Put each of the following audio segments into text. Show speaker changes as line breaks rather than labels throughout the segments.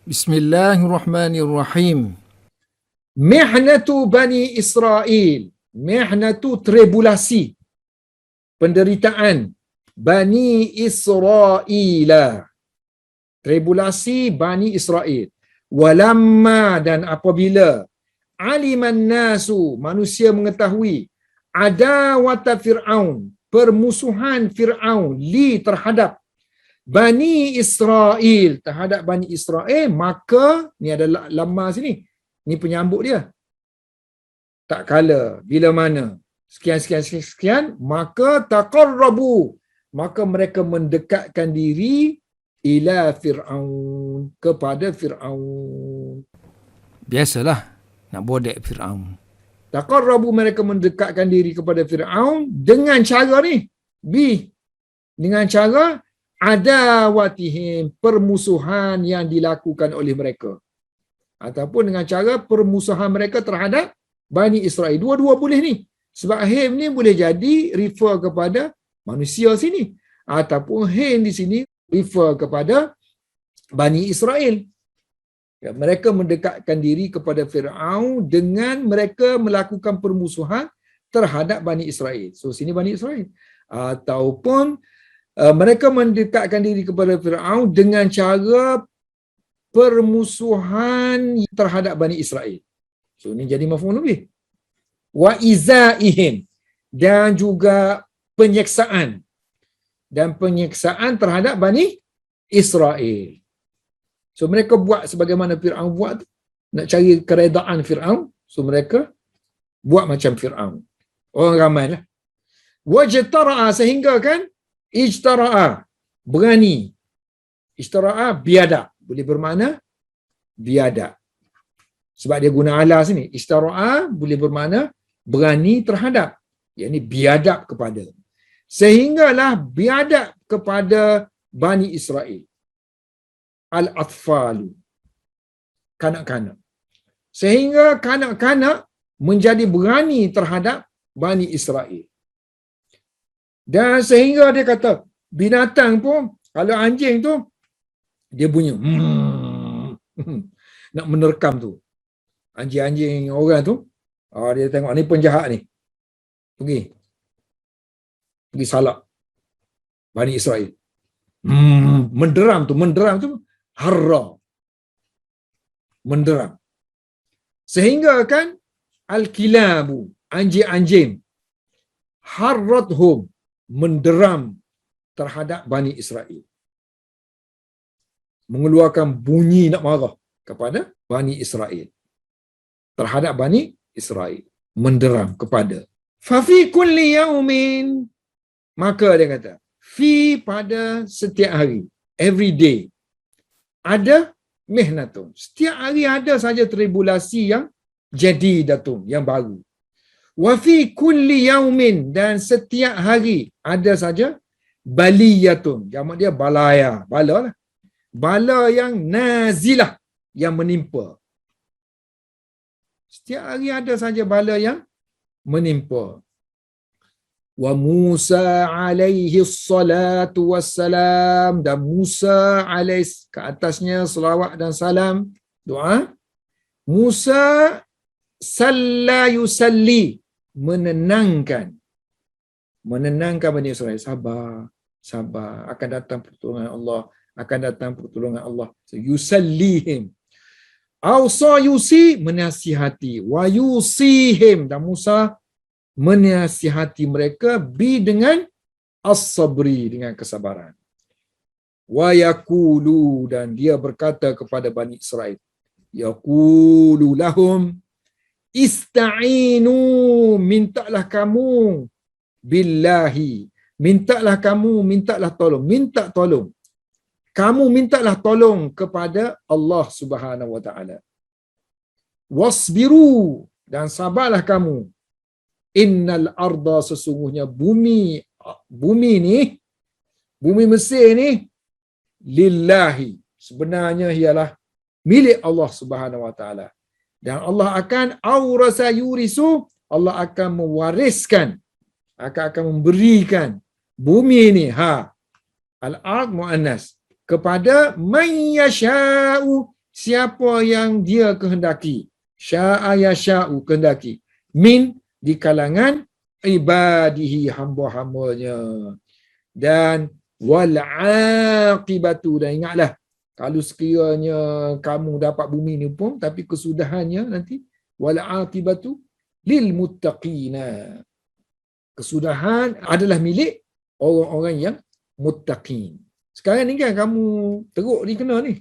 Bismillahirrahmanirrahim.
Mihnatu Bani Israel. Mihnatu tribulasi, penderitaan Bani Israel. Tribulasi Bani Israel. Walamma, dan apabila aliman nasu, manusia mengetahui adawata Fir'aun, permusuhan Fir'aun li terhadap Bani Israel, terhadap Bani Israel, maka ni ada lamma sini, ni penyambut dia. Tak kala, bila mana sekian, maka taqarrabu, maka mereka mendekatkan diri ila Fir'aun, kepada Fir'aun.
Biasalah nak bodek Fir'aun.
Taqarrabu, mereka mendekatkan diri kepada Fir'aun dengan cara ni, dengan cara adawatihim, permusuhan yang dilakukan oleh mereka, ataupun dengan cara permusuhan mereka terhadap Bani Israel. Dua-dua boleh ni, sebab him ni boleh jadi refer kepada manusia sini, ataupun him di sini refer kepada Bani Israel. Ya, mereka mendekatkan diri kepada Fir'aun dengan mereka melakukan permusuhan terhadap Bani Israel. So sini Bani Israel. Ataupun mereka mendekatkan diri kepada Fir'aun dengan cara permusuhan terhadap Bani Israel. So ini jadi maf'ul bih. Wa izaihim, dan juga penyeksaan. Dan penyeksaan terhadap Bani Israel. So mereka buat sebagaimana Fir'aun buat tu. Nak cari keredaan Fir'aun. So mereka buat macam Fir'aun. Orang ramai lah. Wajtara'a, sehingga kan ijtara'a, berani. Ijtara'a biadab, boleh bermakna biadab. Sebab dia guna ala sini. Ijtara'a boleh bermakna berani terhadap, yakni biadab kepada. Sehinggalah biadab kepada Bani Israel. Al-atfalu, kanak-kanak. Sehingga kanak-kanak menjadi berani terhadap Bani Israel. Dan sehingga dia kata, binatang pun, kalau anjing tu, dia bunyi, nak menerkam tu. Anjing-anjing orang tu, dia tengok, ni penjahat ni. Pergi salak Bani Israel. Menderam tu, harra. Menderam. Sehingga kan, al-kilabu, anjing-anjing, harrathum, menderam terhadap Bani Israel. Mengeluarkan bunyi nak marah kepada Bani Israel. Terhadap Bani Israel. Menderam kepada. Fafi kulli yaumin, maka dia kata, fi, pada setiap hari, every day, ada mihnatun. Setiap hari ada saja tribulasi yang jadi datun, yang baru. Wa fi kulli yaumin, dan setiap hari ada saja baliyatun. Jamak dia balaya, bala lah. Bala yang nazilah, yang menimpa. Setiap hari ada saja bala yang menimpa. Wa Musa alaihi salatu wassalam, dan Musa alaih, ke atasnya selawat dan salam, doa. Musa salla yusalli, menenangkan Bani Israel. Sabar, akan datang pertolongan Allah, So, yusallihim. Awsa yusi, menasihati. Wa yusihim, dan Musa menasihati mereka dengan as-sabri, dengan kesabaran. Wa yaqulu, dan dia berkata kepada Bani Israel, yaqulu lahum ista'inu, mintalah kamu billahi, mintalah tolong, kamu mintalah tolong kepada Allah Subhanahu wa taala. Wasbiru, dan sabarlah kamu. Innal arda, sesungguhnya bumi ni, bumi Mesir ni, lillahi, sebenarnya ialah milik Allah Subhanahu wa taala. Dan Allah akan aurasa yurisu, Allah akan mewariskan, akan memberikan bumi ni, al-ard muannas, kepada man yasha'u, siapa yang dia kehendaki, sya'a yasha'u kehendaki, min di kalangan ibadihi hamba-hambanya, dan wal aqibatu, dan ingatlah kalau sekiranya kamu dapat bumi ni pun, tapi kesudahannya nanti wal aqibatu lil muttaqina, kesudahan adalah milik orang-orang yang muttaqin. Sekarang ni kan kamu teruk ni kena ni,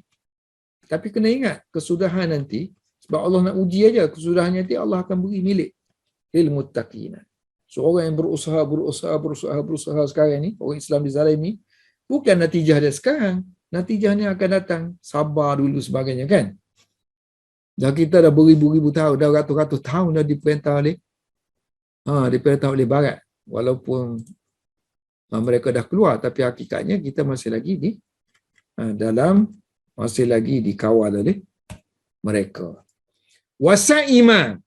tapi kena ingat kesudahan nanti, sebab Allah nak uji aja, kesudahan nanti Allah akan beri milik lil muttaqina. So orang yang berusaha sekarang ni, orang Islam dizalimi, bukan natijah dia sekarang, natijahnya akan datang. Sabar dulu sebagainya kan. Dah kita dah beribu-ribu tahun, dah ratus-ratus tahun dah diperintah oleh Barat. Walaupun mereka dah keluar, tapi hakikatnya kita masih lagi masih lagi dikawal oleh mereka. Wasa'ima,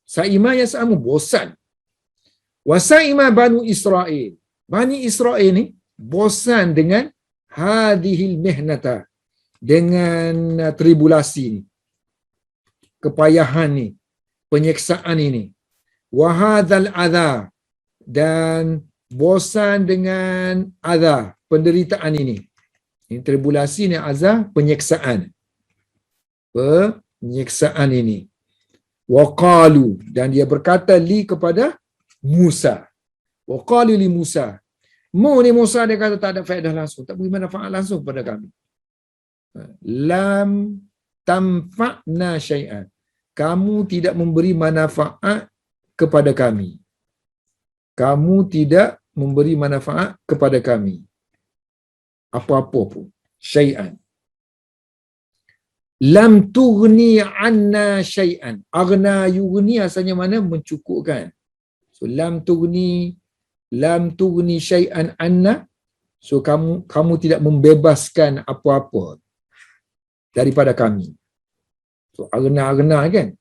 sa'ima yang sama, bosan. Wasa'ima Banu Israel, Bani Israel ni bosan dengan hadihil mihnata, dengan tribulasi ni, kepayahan ni, penyeksaan ini, wahadzal adha, dan bosan dengan adha, penderitaan ini. Ini tribulasi ni, azab, penyeksaan ini. Waqalu, dan dia berkata li kepada Musa. Waqalu li Musa. Ni Musa dia kata tak ada faedah langsung, tak beri manfaat langsung kepada kami. Lam tamfa'na syai'an. Kamu tidak memberi manfaat kepada kami. Kamu tidak memberi manfaat kepada kami. Apa-apa pun. Syai'an. Lam tughni anna syai'an. Aghna yughni asalnya mana? Mencukupkan. So lam tughni syai'an anna. So kamu tidak membebaskan apa-apa daripada kami. So aghna kan?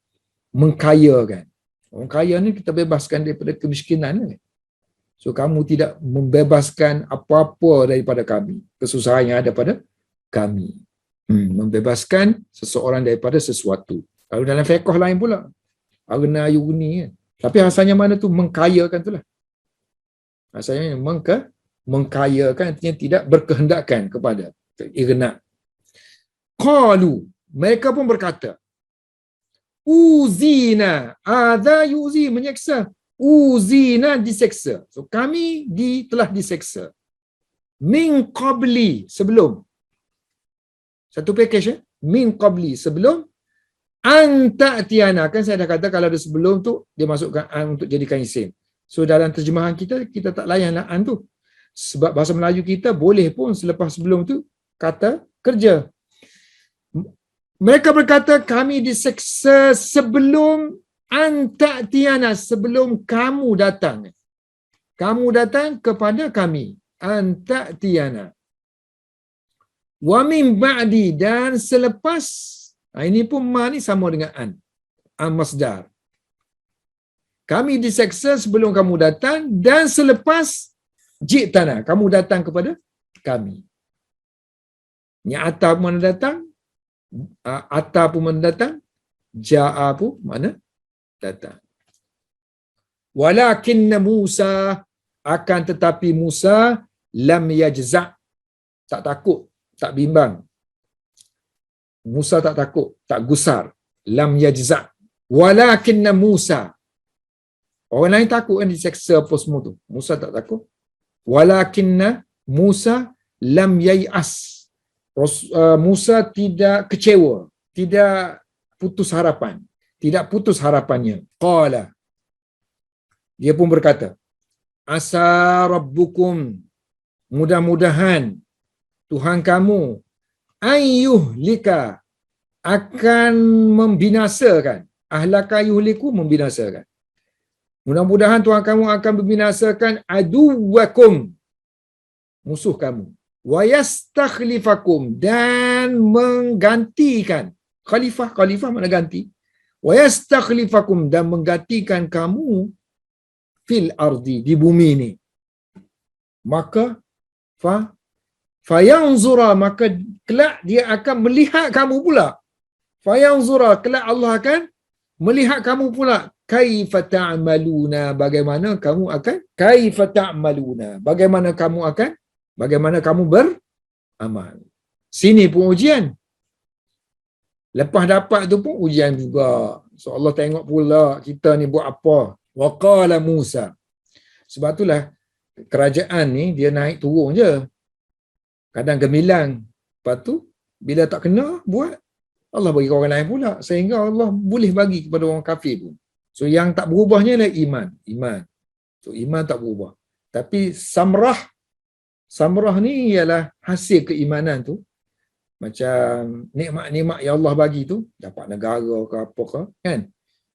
Mengkayakan. Orang kaya ni kita bebaskan daripada kemiskinan kan? So kamu tidak membebaskan apa-apa daripada kami. Kesusahan yang ada pada kami. Membebaskan seseorang daripada sesuatu. Kalau dalam fiqh lain pula, aghna yughni kan. Tapi asalnya mana tu? Mengkayakan tu lah. Asalnya mengkayakan, artinya tidak berkehendakkan kepada ighna. Qalu, mereka pun berkata, uzina, adha yuzi, menyeksa. Uzina, diseksa. So kami telah diseksa. Min qabli, sebelum. Satu package min qabli, sebelum anta'tiana. Kan saya dah kata kalau ada sebelum tu dia masukkan an untuk jadikan isim. So dalam terjemahan kita tak layanlah an tu. Sebab bahasa Melayu kita boleh pun selepas sebelum tu kata kerja. Mereka berkata kami diseksa sebelum anta'tiana, sebelum kamu datang. Kamu datang kepada kami. Anta'tiana. Wa min ba'di, dan selepas. Ini pun ma ni sama dengan an. Masdar. Kami diseksa sebelum kamu datang, dan selepas ji'tana, kamu datang kepada kami. Ni ata pun mana datang, ata pun mana datang, ja'a pun mana datang. Walakinna Musa, akan tetapi Musa lam yajza', tak takut, tak bimbang. Musa tak takut, tak gusar. Lam yajza'. Walakinna Musa. Orang lain takut kan diseksa apa semua tu. Musa tak takut. Walakinna Musa lam yai'as. Musa tidak kecewa, tidak putus harapan. Tidak putus harapannya. Qala. Dia pun berkata, asa rabbukum, mudah-mudahan Tuhan kamu ayyuhlika, akan membinasakan. Ahlaka yuhliku, membinasakan. Mudah-mudahan Tuhan kamu akan membinasakan aduwakum, musuh kamu. Wa yastakhlifakum, dan menggantikan. Khalifah mana ganti. Wa yastakhlifakum, dan menggantikan kamu fil ardi, di bumi ini. Maka fayanzura, maka kelak dia akan melihat kamu pula. Fayanzura, kelak Allah akan melihat kamu pula. Kaifa ta'maluna, bagaimana kamu akan bagaimana kamu beramal. Sini pun ujian. Lepas dapat tu pun ujian juga. So Allah tengok pula kita ni buat apa. Wa qala Musa. Sebab itulah kerajaan ni dia naik turun je. Kadang gemilang. Lepas tu bila tak kena buat, Allah bagi orang lain pula, sehingga Allah boleh bagi kepada orang kafir pun. So yang tak berubahnya adalah iman. So iman tak berubah. Tapi samrah ni ialah hasil keimanan tu. Macam nikmat-nikmat yang Allah bagi tu, dapat negara ke apa ke, kan?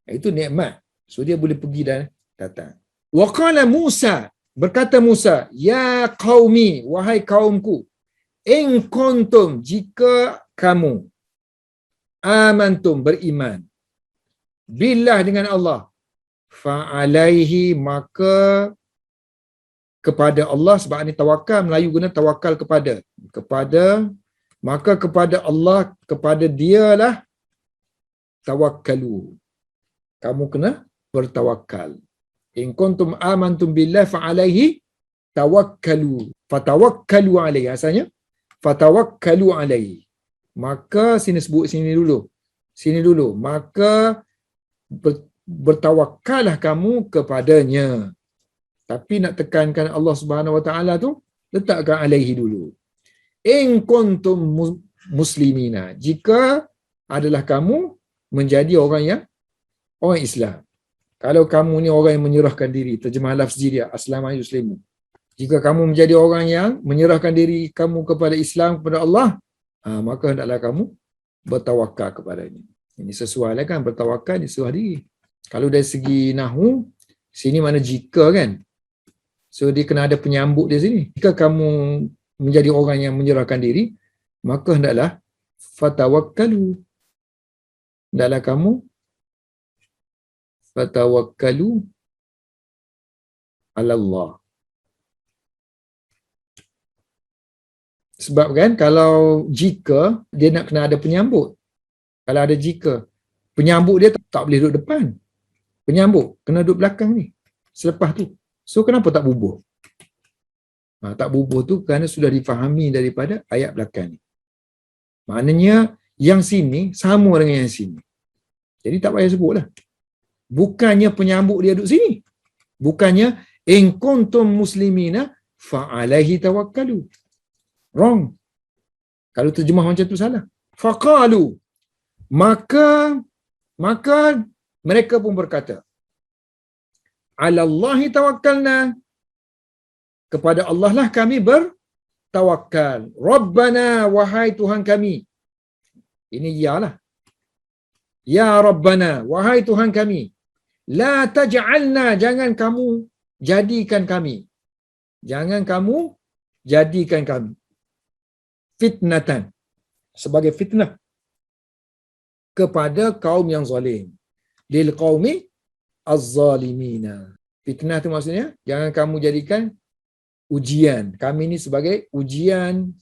Itu nikmat. So dia boleh pergi dan datang. Wa qala Musa, berkata Musa, ya qaumi, wahai kaumku, in kuntum, jika kamu amantum, beriman, billah, dengan Allah, fa'alaihi, maka kepada Allah, sebab ini tawakal, Melayu guna tawakal kepada, maka kepada Allah, kepada dialah tawakkalu. Kamu kena bertawakal. In kuntum amantum billah fa'alaihi tawakkalu. Fatawakkalu alaihi. Asalnya fatawakkalu alaihi. Maka sini dulu. Maka bertawakallah kamu kepadanya. Tapi nak tekankan Allah Subhanahu Wa Taala tu, letakkan alaihi dulu. In kuntum muslimina, jika adalah kamu menjadi orang Islam. Kalau kamu ni orang yang menyerahkan diri, terjemah lafzi dia, aslama yuslimu. Jika kamu menjadi orang yang menyerahkan diri kamu kepada Islam, kepada Allah, maka hendaklah kamu bertawakal kepadanya. Ini sesuai lah kan, bertawakal di serah diri. Kalau dari segi nahwu, sini mana jika kan. So dia kena ada penyambut di sini. Jika kamu menjadi orang yang menyerahkan diri, maka hendaklah fatawakkalu. Hendaklah kamu fatawakkalu ala Allah. Sebab kan kalau jika, dia nak kena ada penyambut. Kalau ada jika, penyambut dia tak boleh duduk depan. Penyambut kena duduk belakang ni. Selepas tu. So kenapa tak bubuh? Tak bubuh tu kerana sudah difahami daripada ayat belakang ni. Maknanya yang sini sama dengan yang sini. Jadi tak payah sebutlah. Bukannya penyambut dia duduk sini. Bukannya in kuntum muslimina fa'alaihi tawakkalu. Wrong. Kalau terjemah macam tu salah. Faqalu. Maka mereka pun berkata, alallahi tawakkalna, kepada Allah lah kami bertawakal. Rabbana, wahai Tuhan kami. Ini iyalah. Ya Rabbana, wahai Tuhan kami. La taj'alna, jangan kamu jadikan kami. Jangan kamu jadikan kami. Fitnatan, sebagai fitnah kepada kaum yang zalim. Lil qaumi az-zalimina. Fitnah itu maksudnya jangan kamu jadikan ujian kami ni sebagai ujian,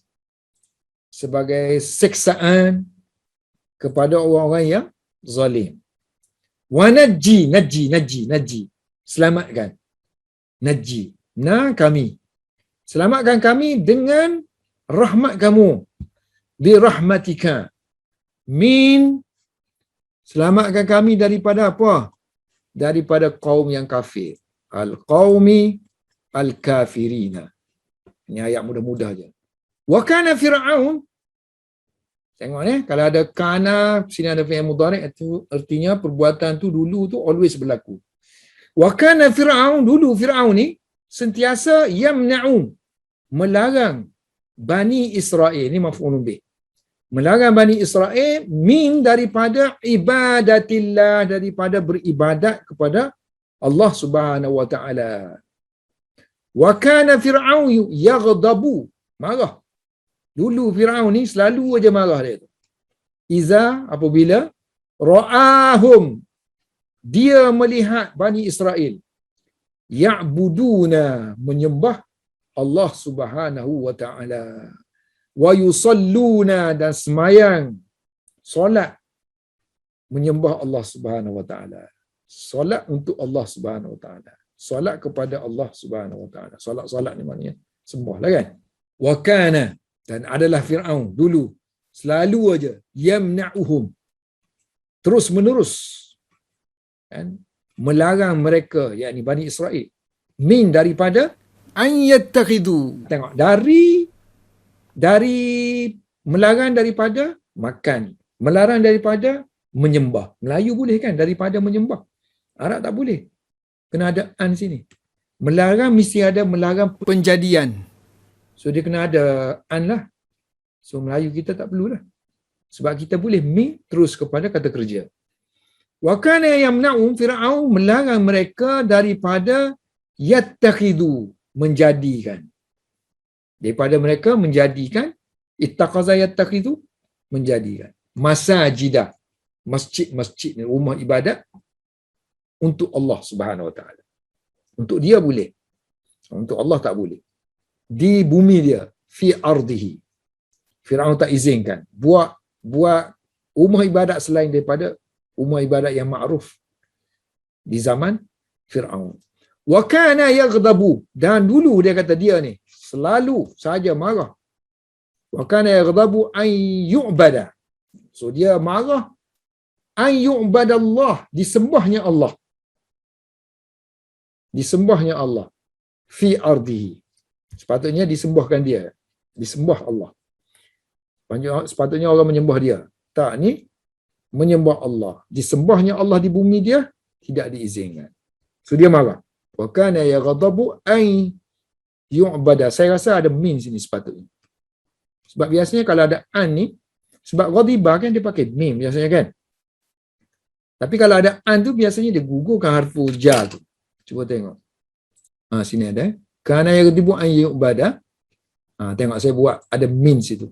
sebagai siksaan kepada orang-orang yang zalim. Wa najji, selamatkan. Najji, kami. Selamatkan kami dengan rahmat kamu. Bi rahmatika. Selamatkan kami daripada apa? Daripada kaum yang kafir. Al-qaumi al-kafirina. Ini ayat mudah-mudah je. Wa kana Fir'aun. Tengok ni, kalau ada kana, sini ada fi'il mudhari', itu artinya perbuatan tu dulu tu always berlaku. Wa kana Fir'aun, dulu Fir'aun ni sentiasa yamna'u, melarang Bani Israel, ni maf'ulun bih. Melarang Bani Israel daripada ibadatillah, daripada beribadat kepada Allah Subhanahu wa taala. Wa kana Fir'aun yaghdabu, marah. Dulu Fir'aun ni selalu aja marah dia tu. Iza, apabila ra'ahum, dia melihat Bani Israel ya'buduna, menyembah Allah Subhanahu wa taala, wa yusalluna, dan semayang solat menyembah Allah Subhanahu wa taala. Solat untuk Allah Subhanahu wa taala. Solat kepada Allah Subhanahu wa taala. Solat ni maknanya sembahlah kan. Wa kana, dan adalah Firaun dulu selalu aja yamna'uhum, terus menerus kan, melarang mereka, yakni Bani Israel, min daripada
an yattakhidu,
tengok dari melarang daripada makan, melarang daripada menyembah. Melayu boleh kan, daripada menyembah. Arab tak boleh. Kena ada an sini. Melarang mesti ada melarang,
penjadian.
so dia kena ada an lah. So Melayu kita tak perlulah. Sebab kita boleh min terus kepada kata kerja. Wa kana yamna'um, Fir'aun melarang mereka daripada yattakhidu, menjadikan. Daripada mereka menjadikan, ittaqaza yattakhidu, menjadikan. Masajidah, masjid-masjid, rumah ibadat untuk Allah Subhanahu wa taala. Untuk dia boleh. Untuk Allah tak boleh. Di bumi dia, fi ardihi. Firaun tak izinkan buat rumah ibadat selain daripada rumah ibadat yang ma'ruf di zaman Firaun. Wa kana yaghdabu, dan dulu dia kata dia ni selalu saja marah. Wa kana yaghdabu an yu'bada. So dia marah an yu'badallah, disembahnya Allah. Disembahnya Allah fi ardihi. Sepatutnya disembahkan dia. Disembah Allah. Sepatutnya orang menyembah dia. Tak, ni menyembah Allah. Disembahnya Allah di bumi dia tidak diizinkan. So dia marah. Wa kana yaghdabu an yu'bada. Saya rasa ada min sini sepatutnya. Sebab biasanya kalau ada an ni, sebab ghadiba kan dia pakai mim biasanya kan. Tapi kalau ada an tu biasanya dia gugurkan harfu jar tu. Cuba tengok. Sini ada. Kana yaghdabu an yu'bada. Tengok saya buat ada min situ.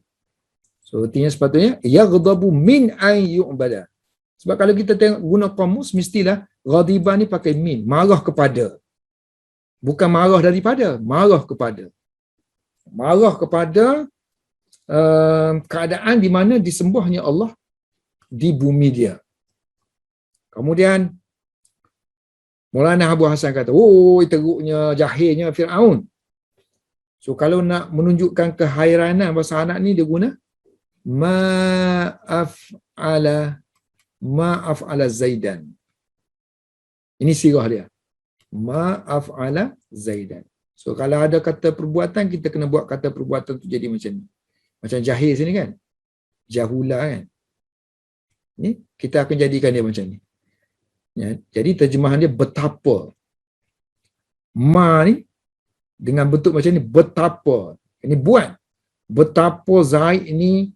So artinya sepatutnya yaghdabu min an yu'bada. Sebab kalau kita tengok guna kamus, mestilah ghadiba ni pakai min, marah kepada. Bukan marah daripada, marah kepada. Marah kepada keadaan di mana disembahnya Allah di bumi dia. Kemudian Maulana Abu Hasan kata, teruknya, jahilnya Fir'aun. So kalau nak menunjukkan kehairanan bahasa anak ni, dia guna ma'af'ala Zaidan. Ini sirah dia. Ma'af'ala Zaidan. So kalau ada kata perbuatan, kita kena buat kata perbuatan tu jadi macam ni. Macam jahil sini kan. Jahula kan. Ni kita akan jadikan dia macam ni. Ya, jadi terjemahan dia betapa. Ma ni dengan bentuk macam ni, betapa. Ini buat. Betapa Zaid ini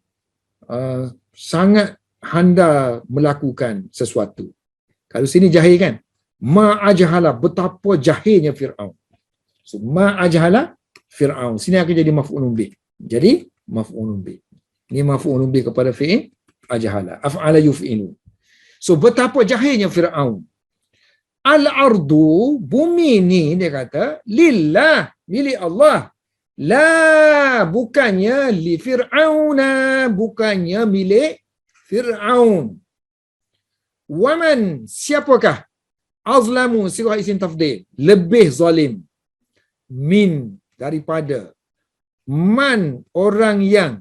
sangat handal melakukan sesuatu. Kalau sini jahil kan. Ma'ajhala, betapa jahilnya Fir'aun. So, ma'ajhala Fir'aun. Sini akan jadi maf'ulun bih. Jadi, maf'ulun bih. Ini maf'ulun bih kepada fi'il ajhala. Af'ala yuf'ilu. So, betapa jahilnya Fir'aun. Al-ardu, bumi ni, dia kata, lillah, milik Allah. La, bukannya li Fir'auna, bukannya milik Fir'aun. Waman, siapakah? Azlamu, sirah isim tafdil, lebih zalim. Min, daripada. Man, orang yang.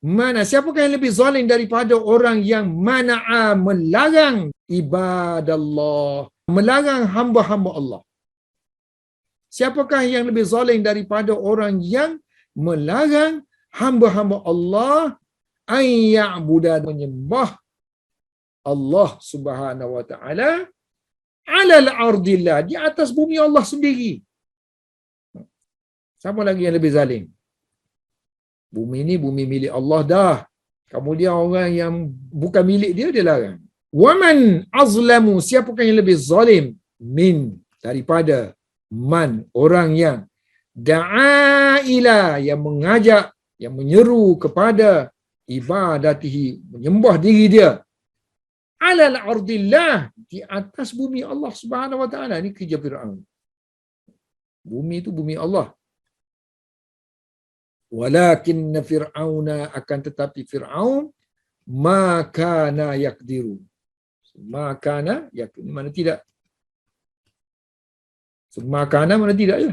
Mana, siapakah yang lebih zalim daripada orang yang mana'a, melarang ibadallah, melarang hamba-hamba Allah. Siapakah yang lebih zalim daripada orang yang melarang hamba-hamba Allah an ya'budu, menyembah Allah Subhanahu wa taala alal ardillah, di atas bumi Allah sendiri. Siapa lagi yang lebih zalim? Bumi ni bumi milik Allah dah. Kemudian orang yang bukan milik dia, dia larang. Waman azlamu, siapakah yang lebih zalim? Min, daripada man, orang yang da'a ila, yang mengajak, yang menyeru kepada ibadatihi, menyembah diri dia alal ardillah, di atas bumi Allah Subhanahu wa taala. Ini kerja Firaun. Bumi itu bumi Allah. Walakin Fir'auna, akan tetapi Fir'aun ma kana yaqdiru, Makana yakun mana tidak. Makana mana tidak je.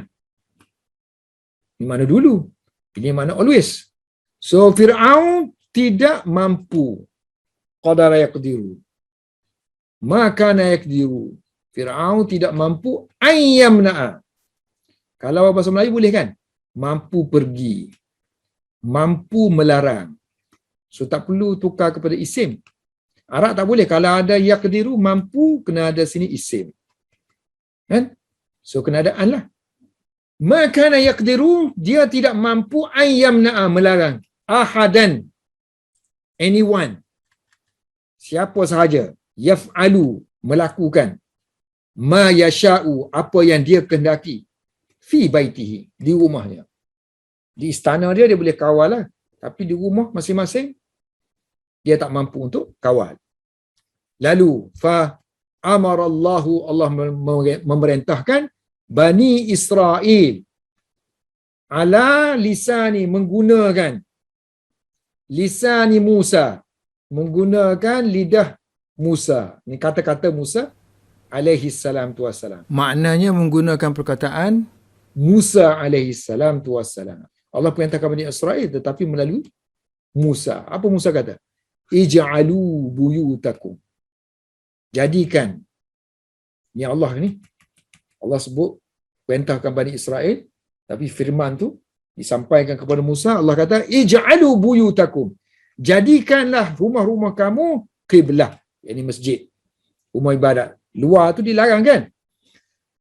Ini mana dulu. Ini mana always. So Fir'aun tidak mampu. Qadara yaqdiru. Makana yaqdiru. Fir'aun tidak mampu ayyamna'a. Kalau bahasa Melayu boleh kan? Mampu pergi. Mampu melarang. So tak perlu tukar kepada isim. Arab tak boleh. Kalau ada yaqdiru mampu, kena ada sini isim. Kan? So kena ada an lah. Makana yaqdiru, dia tidak mampu ayyamna'a, melarang. Ahadan. Anyone. Siapa sahaja. Yaf'alu, melakukan. Ma yasha'u, apa yang dia kehendaki. Fi baitihi, di rumahnya. Di istana dia boleh kawal lah. Tapi di rumah masing-masing, dia tak mampu untuk kawal. Lalu, amarallahu, Allah memerintahkan Bani Israel ala lisani, menggunakan lisani Musa, menggunakan lidah Musa. Ini kata-kata Musa alaihi salam tu wassalam.
Maknanya menggunakan perkataan
Musa alaihi salam tu wassalam. Allah perintahkan Bani Israel tetapi melalui Musa. Apa Musa kata? Ij'alu buyutakum. Jadikan. Ni Allah ni. Allah sebut perintahkan Bani Israel, tapi firman tu disampaikan kepada Musa. Allah kata, ij'alu buyutakum. Jadikanlah rumah-rumah kamu qiblah, yakni masjid, rumah ibadat. Luar tu dilarang kan?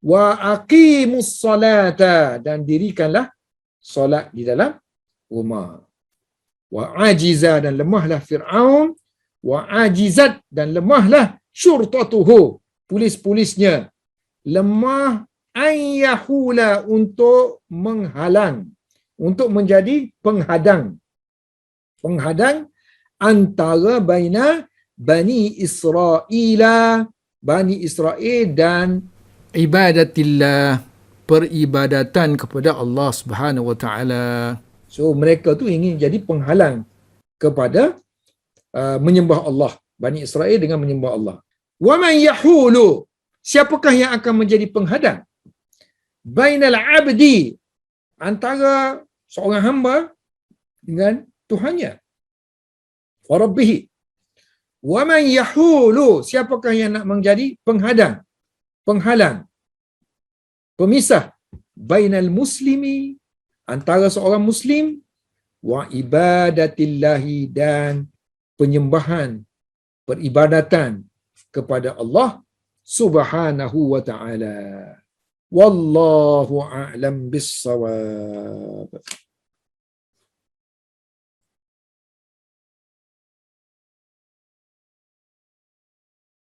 Wa aqimus salata, dan dirikanlah solat di dalam rumah. Wa ajiza, dan lemahlah Fir'aun. Wa ajizat, dan lemahlah syurtatuhu, polis-polisnya. Lemah ayyahula, untuk menghalang, untuk menjadi penghadang. Penghadang antara baina Bani Israila, Bani Israel dan
ibadatillah, peribadatan kepada Allah Subhanahu wa taala.
So mereka tu ingin jadi penghalang kepada menyembah Allah. Bani Israel dengan menyembah Allah. Wa man yahulu, siapakah yang akan menjadi penghadang? Bainal abdi, antara seorang hamba dengan Tuhannya. Wa rabbihi. Wa man yahulu, siapakah yang nak menjadi penghadang, penghalang, pemisah, bainal muslimi, antara seorang muslim, wa ibadatillahi, dan penyembahan, peribadatan kepada Allah Subhanahu wa ta'ala. Wallahu a'lam bis-shawab.